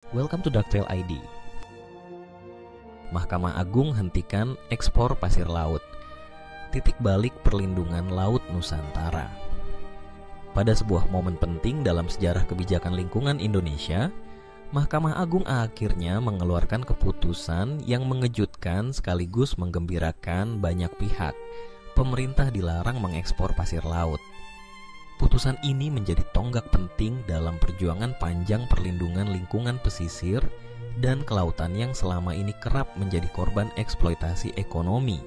Welcome to Dark Trail ID. Mahkamah Agung hentikan ekspor pasir laut. Titik balik perlindungan laut Nusantara. Pada sebuah momen penting dalam sejarah kebijakan lingkungan Indonesia, Mahkamah Agung akhirnya mengeluarkan keputusan yang mengejutkan sekaligus menggembirakan banyak pihak. Pemerintah dilarang mengekspor pasir laut. Putusan ini menjadi tonggak penting dalam perjuangan panjang perlindungan lingkungan pesisir dan kelautan yang selama ini kerap menjadi korban eksploitasi ekonomi.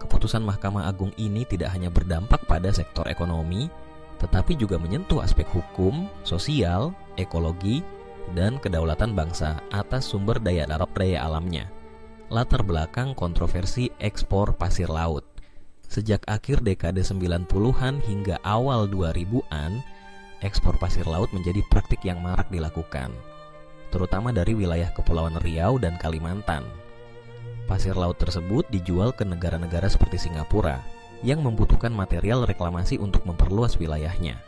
Keputusan Mahkamah Agung ini tidak hanya berdampak pada sektor ekonomi, tetapi juga menyentuh aspek hukum, sosial, ekologi, dan kedaulatan bangsa atas sumber daya alamnya. Latar belakang kontroversi ekspor pasir laut. Sejak akhir dekade 90-an hingga awal 2000-an, ekspor pasir laut menjadi praktik yang marak dilakukan, terutama dari wilayah Kepulauan Riau dan Kalimantan. Pasir laut tersebut dijual ke negara-negara seperti Singapura yang membutuhkan material reklamasi untuk memperluas wilayahnya.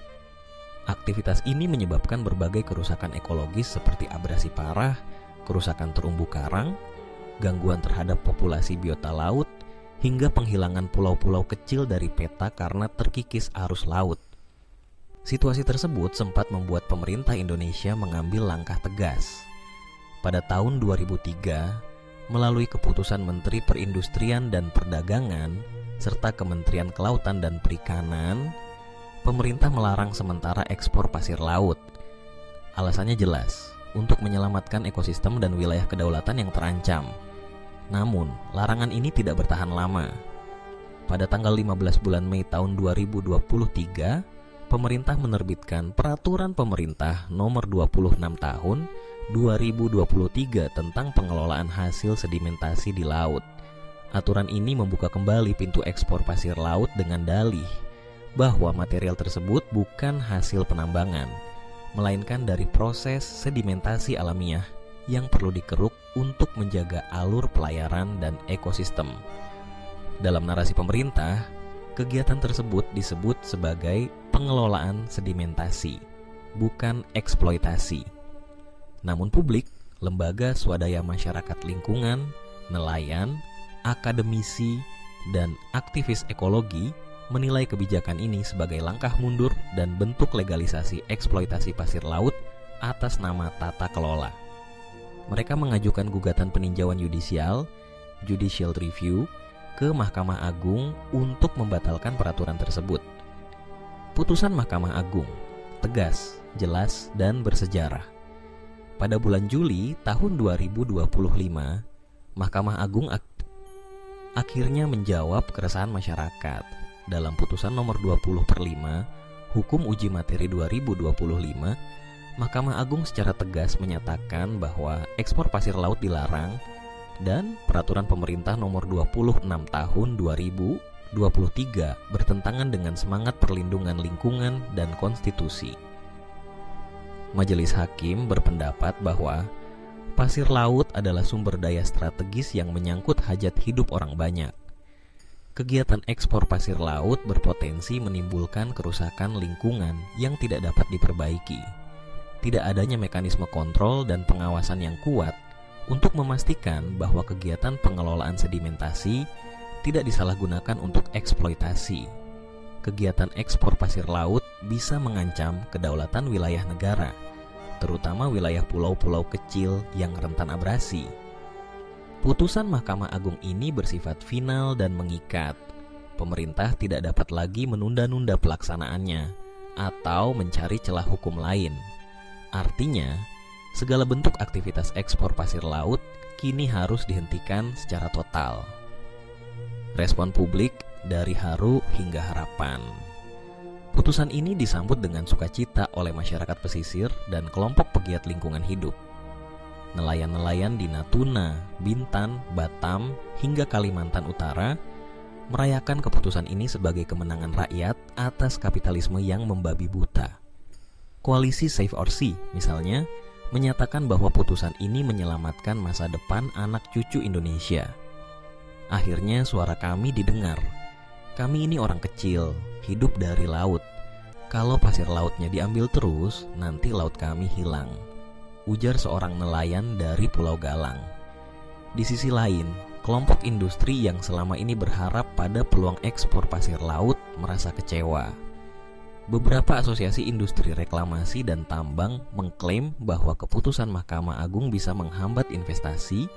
Aktivitas ini menyebabkan berbagai kerusakan ekologis seperti abrasi parah, kerusakan terumbu karang, gangguan terhadap populasi biota laut, hingga penghilangan pulau-pulau kecil dari peta karena terkikis arus laut. Situasi tersebut sempat membuat pemerintah Indonesia mengambil langkah tegas. Pada tahun 2003, melalui keputusan Menteri Perindustrian dan Perdagangan serta Kementerian Kelautan dan Perikanan, pemerintah melarang sementara ekspor pasir laut. Alasannya jelas, untuk menyelamatkan ekosistem dan wilayah kedaulatan yang terancam. Namun, larangan ini tidak bertahan lama. Pada tanggal 15 bulan Mei tahun 2023, pemerintah menerbitkan Peraturan Pemerintah Nomor 26 Tahun 2023 tentang pengelolaan hasil sedimentasi di laut. Aturan ini membuka kembali pintu ekspor pasir laut dengan dalih bahwa material tersebut bukan hasil penambangan, melainkan dari proses sedimentasi alamiah yang perlu dikeruk untuk menjaga alur pelayaran dan ekosistem. Dalam narasi pemerintah, kegiatan tersebut disebut sebagai pengelolaan sedimentasi, bukan eksploitasi. Namun publik, lembaga swadaya masyarakat lingkungan, nelayan, akademisi, dan aktivis ekologi menilai kebijakan ini sebagai langkah mundur dan bentuk legalisasi eksploitasi pasir laut atas nama tata kelola. Mereka mengajukan gugatan peninjauan yudisial, judicial review, ke Mahkamah Agung untuk membatalkan peraturan tersebut. Putusan Mahkamah Agung tegas, jelas, dan bersejarah. Pada bulan Juli tahun 2025, Mahkamah Agung akhirnya menjawab keresahan masyarakat. Dalam putusan nomor 20/5, Hukum Uji Materi 2025, Mahkamah Agung secara tegas menyatakan bahwa ekspor pasir laut dilarang dan Peraturan Pemerintah Nomor 26 Tahun 2023 bertentangan dengan semangat perlindungan lingkungan dan konstitusi. Majelis Hakim berpendapat bahwa pasir laut adalah sumber daya strategis yang menyangkut hajat hidup orang banyak. Kegiatan ekspor pasir laut berpotensi menimbulkan kerusakan lingkungan yang tidak dapat diperbaiki. Tidak adanya mekanisme kontrol dan pengawasan yang kuat untuk memastikan bahwa kegiatan pengelolaan sedimentasi tidak disalahgunakan untuk eksploitasi. Kegiatan ekspor pasir laut bisa mengancam kedaulatan wilayah negara, terutama wilayah pulau-pulau kecil yang rentan abrasi. Putusan Mahkamah Agung ini bersifat final dan mengikat. Pemerintah tidak dapat lagi menunda-nunda pelaksanaannya atau mencari celah hukum lain. Artinya, segala bentuk aktivitas ekspor pasir laut kini harus dihentikan secara total. Respon publik dari haru hingga harapan. Putusan ini disambut dengan sukacita oleh masyarakat pesisir dan kelompok pegiat lingkungan hidup. Nelayan-nelayan di Natuna, Bintan, Batam, hingga Kalimantan Utara merayakan keputusan ini sebagai kemenangan rakyat atas kapitalisme yang membabi buta. Koalisi Save Our Sea, misalnya, menyatakan bahwa putusan ini menyelamatkan masa depan anak cucu Indonesia. Akhirnya suara kami didengar. Kami ini orang kecil, hidup dari laut. Kalau pasir lautnya diambil terus, nanti laut kami hilang. ujar seorang nelayan dari Pulau Galang. Di sisi lain, kelompok industri yang selama ini berharap pada peluang ekspor pasir laut merasa kecewa. Beberapa asosiasi industri reklamasi dan tambang mengklaim bahwa keputusan Mahkamah Agung bisa menghambat investasi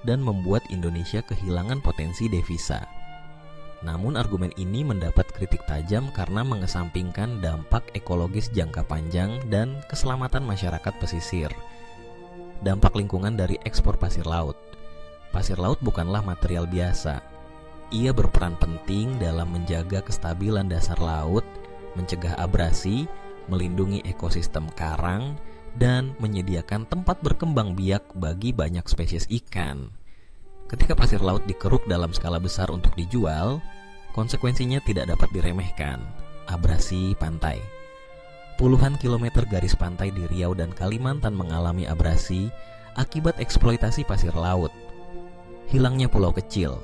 dan membuat Indonesia kehilangan potensi devisa. Namun argumen ini mendapat kritik tajam karena mengesampingkan dampak ekologis jangka panjang dan keselamatan masyarakat pesisir. Dampak lingkungan dari ekspor pasir laut. Pasir laut bukanlah material biasa. Ia berperan penting dalam menjaga kestabilan dasar laut, mencegah abrasi, melindungi ekosistem karang, dan menyediakan tempat berkembang biak bagi banyak spesies ikan. Ketika pasir laut dikeruk dalam skala besar untuk dijual, konsekuensinya tidak dapat diremehkan. Abrasi pantai. Puluhan kilometer garis pantai di Riau dan Kalimantan mengalami abrasi akibat eksploitasi pasir laut. Hilangnya pulau kecil.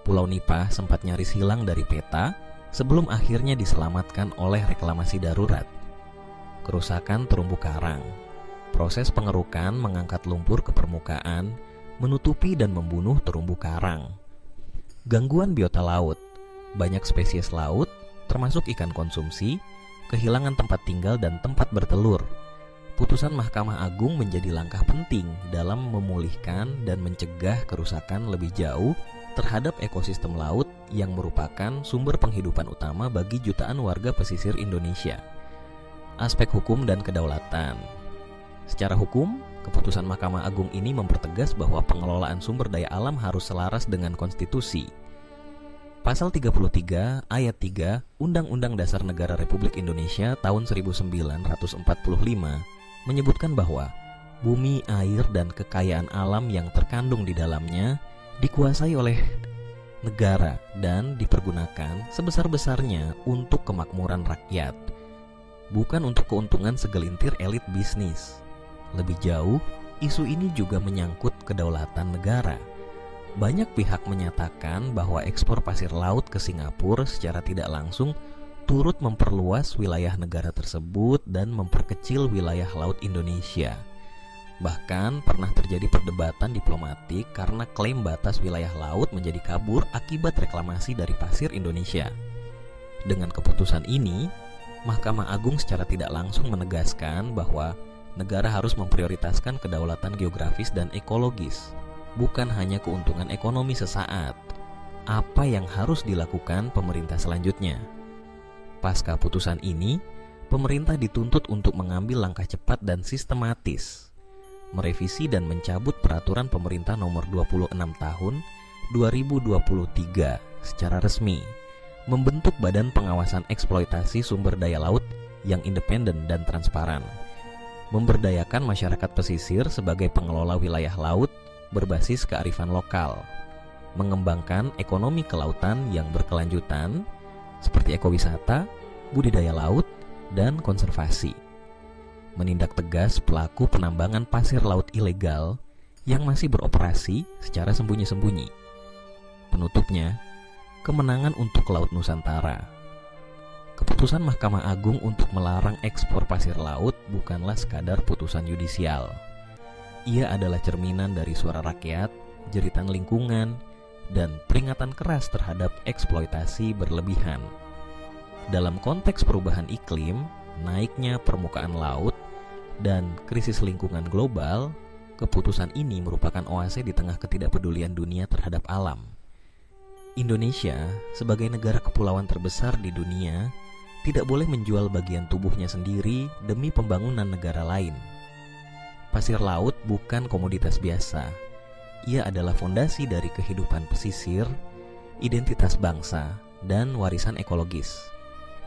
Pulau Nipah sempat nyaris hilang dari peta sebelum akhirnya diselamatkan oleh reklamasi darurat. Kerusakan terumbu karang. Proses pengerukan mengangkat lumpur ke permukaan, menutupi dan membunuh terumbu karang. Gangguan biota laut. Banyak spesies laut, termasuk ikan konsumsi, kehilangan tempat tinggal dan tempat bertelur. Putusan Mahkamah Agung menjadi langkah penting dalam memulihkan dan mencegah kerusakan lebih jauh terhadap ekosistem laut yang merupakan sumber penghidupan utama bagi jutaan warga pesisir Indonesia. Aspek hukum dan kedaulatan. Secara hukum, keputusan Mahkamah Agung ini mempertegas bahwa pengelolaan sumber daya alam harus selaras dengan konstitusi. Pasal 33 ayat 3 Undang-Undang Dasar Negara Republik Indonesia tahun 1945 menyebutkan bahwa bumi, air, dan kekayaan alam yang terkandung di dalamnya dikuasai oleh negara dan dipergunakan sebesar-besarnya untuk kemakmuran rakyat, bukan untuk keuntungan segelintir elit bisnis. Lebih jauh, isu ini juga menyangkut kedaulatan negara. Banyak pihak menyatakan bahwa ekspor pasir laut ke Singapura secara tidak langsung turut memperluas wilayah negara tersebut dan memperkecil wilayah laut Indonesia. Bahkan pernah terjadi perdebatan diplomatik karena klaim batas wilayah laut menjadi kabur akibat reklamasi dari pasir Indonesia. Dengan keputusan ini, Mahkamah Agung secara tidak langsung menegaskan bahwa negara harus memprioritaskan kedaulatan geografis dan ekologis, bukan hanya keuntungan ekonomi sesaat. Apa yang harus dilakukan pemerintah selanjutnya? Pasca putusan ini, pemerintah dituntut untuk mengambil langkah cepat dan sistematis, merevisi dan mencabut peraturan pemerintah nomor 26 tahun 2023 secara resmi, membentuk Badan Pengawasan Eksploitasi Sumber Daya Laut yang independen dan transparan, memberdayakan masyarakat pesisir sebagai pengelola wilayah laut berbasis kearifan lokal, mengembangkan ekonomi kelautan yang berkelanjutan seperti ekowisata, budidaya laut, dan konservasi, menindak tegas pelaku penambangan pasir laut ilegal yang masih beroperasi secara sembunyi-sembunyi. Penutupnya, kemenangan untuk Laut Nusantara. Keputusan Mahkamah Agung untuk melarang ekspor pasir laut bukanlah sekadar putusan yudisial. Ia adalah cerminan dari suara rakyat, jeritan lingkungan, dan peringatan keras terhadap eksploitasi berlebihan. Dalam konteks perubahan iklim, naiknya permukaan laut, dan krisis lingkungan global, keputusan ini merupakan oase di tengah ketidakpedulian dunia terhadap alam. Indonesia, sebagai negara kepulauan terbesar di dunia, tidak boleh menjual bagian tubuhnya sendiri demi pembangunan negara lain. Pasir laut bukan komoditas biasa. Ia adalah fondasi dari kehidupan pesisir, identitas bangsa, dan warisan ekologis.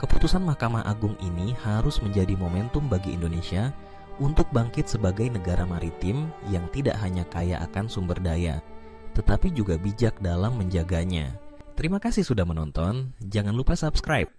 Keputusan Mahkamah Agung ini harus menjadi momentum bagi Indonesia untuk bangkit sebagai negara maritim yang tidak hanya kaya akan sumber daya, tetapi juga bijak dalam menjaganya. Terima kasih sudah menonton, jangan lupa subscribe.